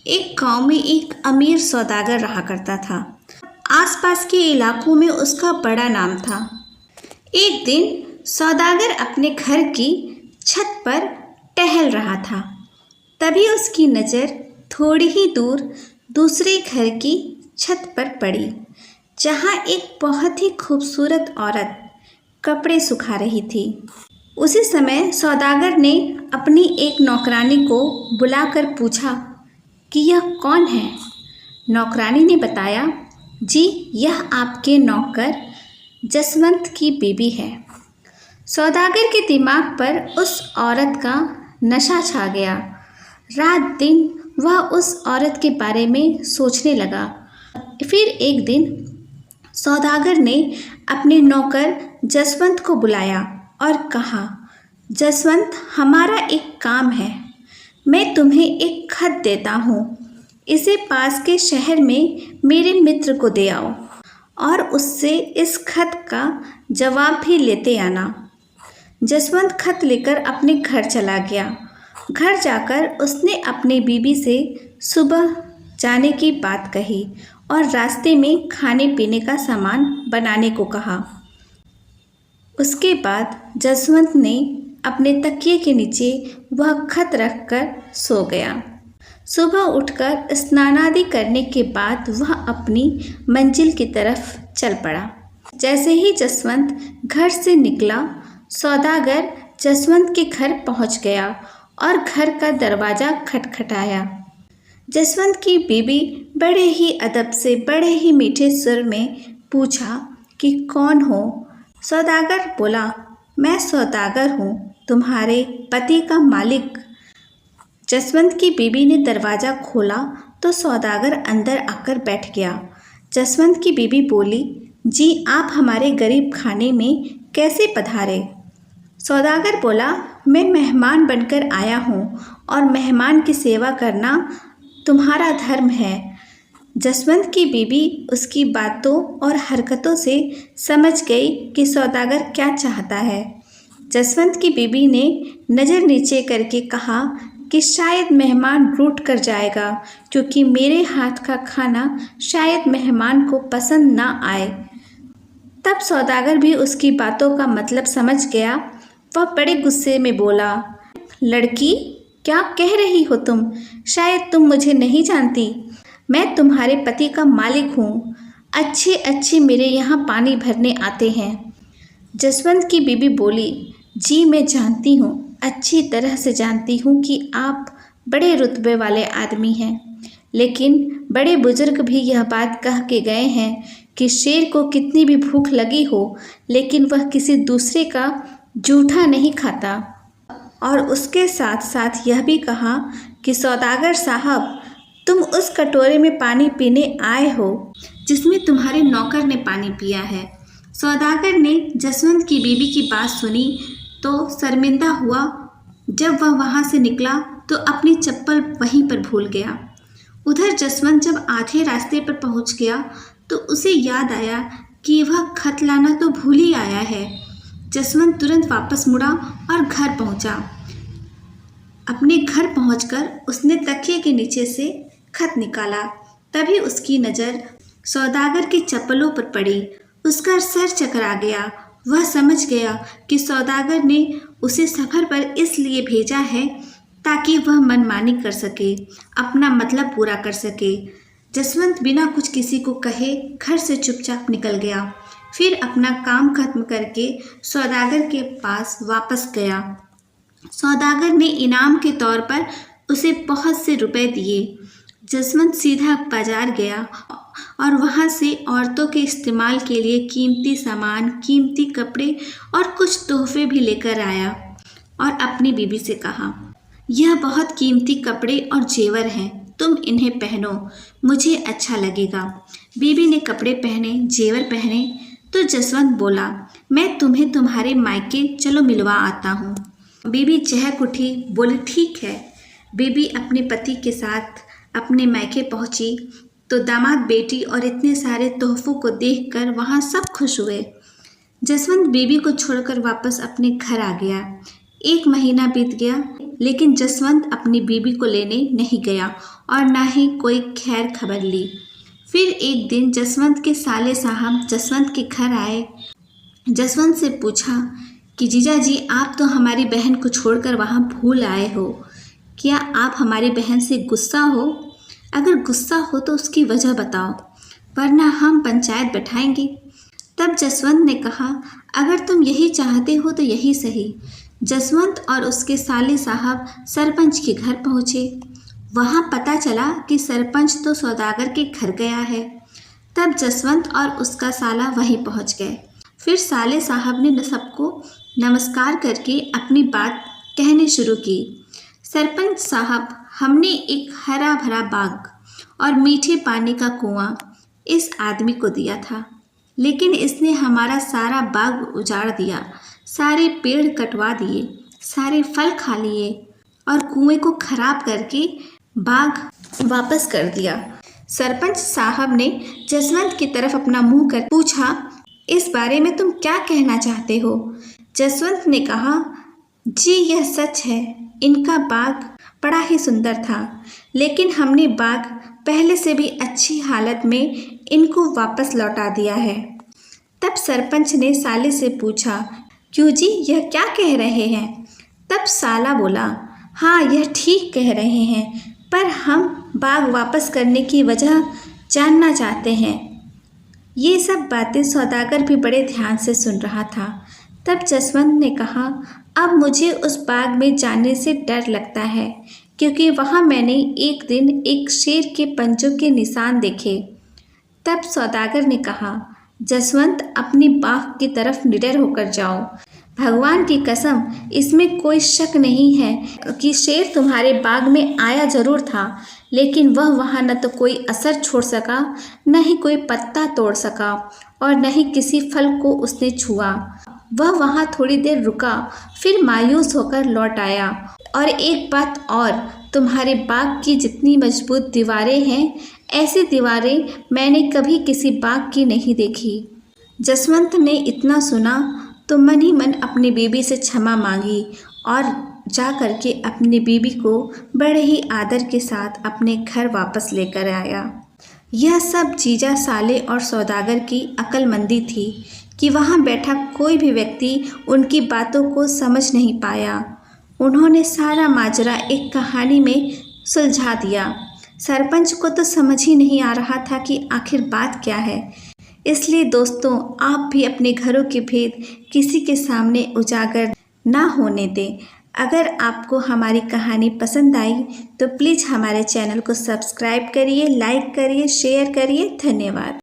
एक गांव में एक अमीर सौदागर रहा करता था। आसपास के इलाकों में उसका बड़ा नाम था। एक दिन सौदागर अपने घर की छत पर टहल रहा था। तभी उसकी नज़र थोड़ी ही दूर दूसरे घर की छत पर पड़ी, जहां एक बहुत ही खूबसूरत औरत कपड़े सुखा रही थी। उसी समय सौदागर ने अपनी एक नौकरानी को बुलाकर पूछा कि यह कौन है। नौकरानी ने बताया, जी यह आपके नौकर जसवंत की बीबी है। सौदागर के दिमाग पर उस औरत का नशा छा गया। रात दिन वह उस औरत के बारे में सोचने लगा। फिर एक दिन सौदागर ने अपने नौकर जसवंत को बुलाया और कहा, जसवंत, हमारा एक काम है। मैं तुम्हें एक खत देता हूँ। इसे पास के शहर में मेरे मित्र को दे आओ और उससे इस खत का जवाब भी लेते आना। जसवंत खत लेकर अपने घर चला गया। घर जाकर उसने अपनी बीबी से सुबह जाने की बात कही और रास्ते में खाने पीने का सामान बनाने को कहा। उसके बाद जसवंत ने अपने तकिए के नीचे वह खत रखकर सो गया। सुबह उठकर स्नानादि करने के बाद वह अपनी मंजिल की तरफ चल पड़ा। जैसे ही जसवंत घर से निकला, सौदागर जसवंत के घर पहुंच गया और घर का दरवाज़ा खटखटाया। जसवंत की बीबी बड़े ही अदब से बड़े ही मीठे सुर में पूछा कि कौन हो। सौदागर बोला, मैं सौदागर हूँ, तुम्हारे पति का मालिक। जसवंत की बीबी ने दरवाज़ा खोला तो सौदागर अंदर आकर बैठ गया। जसवंत की बीबी बोली, जी आप हमारे गरीब खाने में कैसे पधारे। सौदागर बोला, मैं मेहमान बनकर आया हूँ और मेहमान की सेवा करना तुम्हारा धर्म है। जसवंत की बीबी उसकी बातों और हरकतों से समझ गई कि सौदागर क्या चाहता है। जसवंत की बीबी ने नज़र नीचे करके कहा कि शायद मेहमान रूठ कर जाएगा, क्योंकि मेरे हाथ का खाना शायद मेहमान को पसंद ना आए। तब सौदागर भी उसकी बातों का मतलब समझ गया। वह बड़े गुस्से में बोला, लड़की, क्या कह रही हो तुम? शायद तुम मुझे नहीं जानती। मैं तुम्हारे पति का मालिक हूँ। अच्छे अच्छे मेरे यहाँ पानी भरने आते हैं। जसवंत की बीबी बोली, जी मैं जानती हूँ, अच्छी तरह से जानती हूँ कि आप बड़े रुतबे वाले आदमी हैं, लेकिन बड़े बुजुर्ग भी यह बात कह के गए हैं कि शेर को कितनी भी भूख लगी हो, लेकिन वह किसी दूसरे का जूठा नहीं खाता। और उसके साथ साथ यह भी कहा कि सौदागर साहब, तुम उस कटोरे में पानी पीने आए हो जिसमें तुम्हारे नौकर ने पानी पिया है। सौदागर ने जसवंत की बीबी की बात सुनी तो शर्मिंदा हुआ। जब वह वहाँ से निकला तो अपनी चप्पल वहीं पर भूल गया। उधर जसवंत जब आधे रास्ते पर पहुँच गया तो उसे याद आया कि वह खत लाना तो भूल ही आया है। जसवंत तुरंत वापस मुड़ा और घर पहुँचा। अपने घर पहुंचकर उसने तकिए के नीचे से खत निकाला। तभी उसकी नज़र सौदागर की चप्पलों पर पड़ी। उसका सर चकरा गया। वह समझ गया कि सौदागर ने उसे सफ़र पर इसलिए भेजा है ताकि वह मनमानी कर सके, अपना मतलब पूरा कर सके। जसवंत बिना कुछ किसी को कहे घर से चुपचाप निकल गया। फिर अपना काम खत्म करके सौदागर के पास वापस गया। सौदागर ने इनाम के तौर पर उसे बहुत से रुपए दिए। जसवंत सीधा बाजार गया और वहाँ से औरतों के इस्तेमाल के लिए कीमती सामान, कीमती कपड़े और कुछ तोहफे भी लेकर आया और अपनी बीबी से कहा, यह बहुत कीमती कपड़े और जेवर हैं, तुम इन्हें पहनो, मुझे अच्छा लगेगा। बीबी ने कपड़े पहने, जेवर पहने तो जसवंत बोला, मैं तुम्हें तुम्हारे मायके चलो मिलवा आता हूँ। बीबी चहक उठी, बोली ठीक है। बीबी अपने पति के साथ अपने मायके पहुंची तो दामाद बेटी और इतने सारे तोहफों को देखकर वहां सब खुश हुए। जसवंत बीबी को छोड़कर वापस अपने घर आ गया। 1 महीना बीत गया, लेकिन जसवंत अपनी बीबी को लेने नहीं गया और ना ही कोई खैर खबर ली। फिर एक दिन जसवंत के साले साहब जसवंत के घर आए। जसवंत से पूछा कि जीजा जी, आप तो हमारी बहन को छोड़कर वहाँ भूल आए हो। क्या आप हमारी बहन से गुस्सा हो? अगर गुस्सा हो तो उसकी वजह बताओ, वरना हम पंचायत बैठाएंगे। तब जसवंत ने कहा, अगर तुम यही चाहते हो तो यही सही। जसवंत और उसके साले साहब सरपंच के घर पहुँचे। वहाँ पता चला कि सरपंच तो सौदागर के घर गया है। तब जसवंत और उसका साला वहीं पहुँच गए। फिर साले साहब ने सबको नमस्कार करके अपनी बात कहने शुरू की। सरपंच साहब, हमने एक हरा भरा बाग और मीठे पानी का कुआं इस आदमी को दिया था, लेकिन इसने हमारा सारा बाग उजाड़ दिया, सारे पेड़ कटवा दिए, सारे फल खा लिए और कुएं को खराब करके बाग वापस कर दिया। सरपंच साहब ने जसवंत की तरफ अपना मुंह कर पूछा, इस बारे में तुम क्या कहना चाहते हो? जसवंत ने कहा, जी यह सच है, इनका बाग बड़ा ही सुंदर था, लेकिन हमने बाग पहले से भी अच्छी हालत में इनको वापस लौटा दिया है। तब सरपंच ने साले से पूछा, क्यों जी, यह क्या कह रहे हैं? तब साला बोला, हाँ यह ठीक कह रहे हैं, पर हम बाग वापस करने की वजह जानना चाहते हैं। ये सब बातें सौदागर भी बड़े ध्यान से सुन रहा था। तब जसवंत ने कहा, अब मुझे उस बाग में जाने से डर लगता है, क्योंकि वहाँ मैंने एक दिन एक शेर के पंजों के निशान देखे। तब सौदागर ने कहा, जसवंत, अपनी बाग की तरफ निडर होकर जाओ। भगवान की कसम, इसमें कोई शक नहीं है कि शेर तुम्हारे बाग में आया जरूर था, लेकिन वह वहाँ न तो कोई असर छोड़ सका, न ही कोई पत्ता तोड़ सका और न ही किसी फल को उसने छुआ। वह वहाँ थोड़ी देर रुका, फिर मायूस होकर लौट आया। और एक बात और, तुम्हारे बाग की जितनी मजबूत दीवारें हैं, ऐसी दीवारें मैंने कभी किसी बाग की नहीं देखी। जसवंत ने इतना सुना तो मन ही मन अपनी बीबी से क्षमा मांगी और जा कर के अपनी बीबी को बड़े ही आदर के साथ अपने घर वापस लेकर आया। यह सब जीजा, साले और सौदागर की अक्लमंदी थी कि वहाँ बैठा कोई भी व्यक्ति उनकी बातों को समझ नहीं पाया। उन्होंने सारा माजरा एक कहानी में सुलझा दिया। सरपंच को तो समझ ही नहीं आ रहा था कि आखिर बात क्या है। इसलिए दोस्तों, आप भी अपने घरों के भेद किसी के सामने उजागर ना होने दें। अगर आपको हमारी कहानी पसंद आई तो प्लीज़ हमारे चैनल को सब्सक्राइब करिए, लाइक करिए, शेयर करिए। धन्यवाद।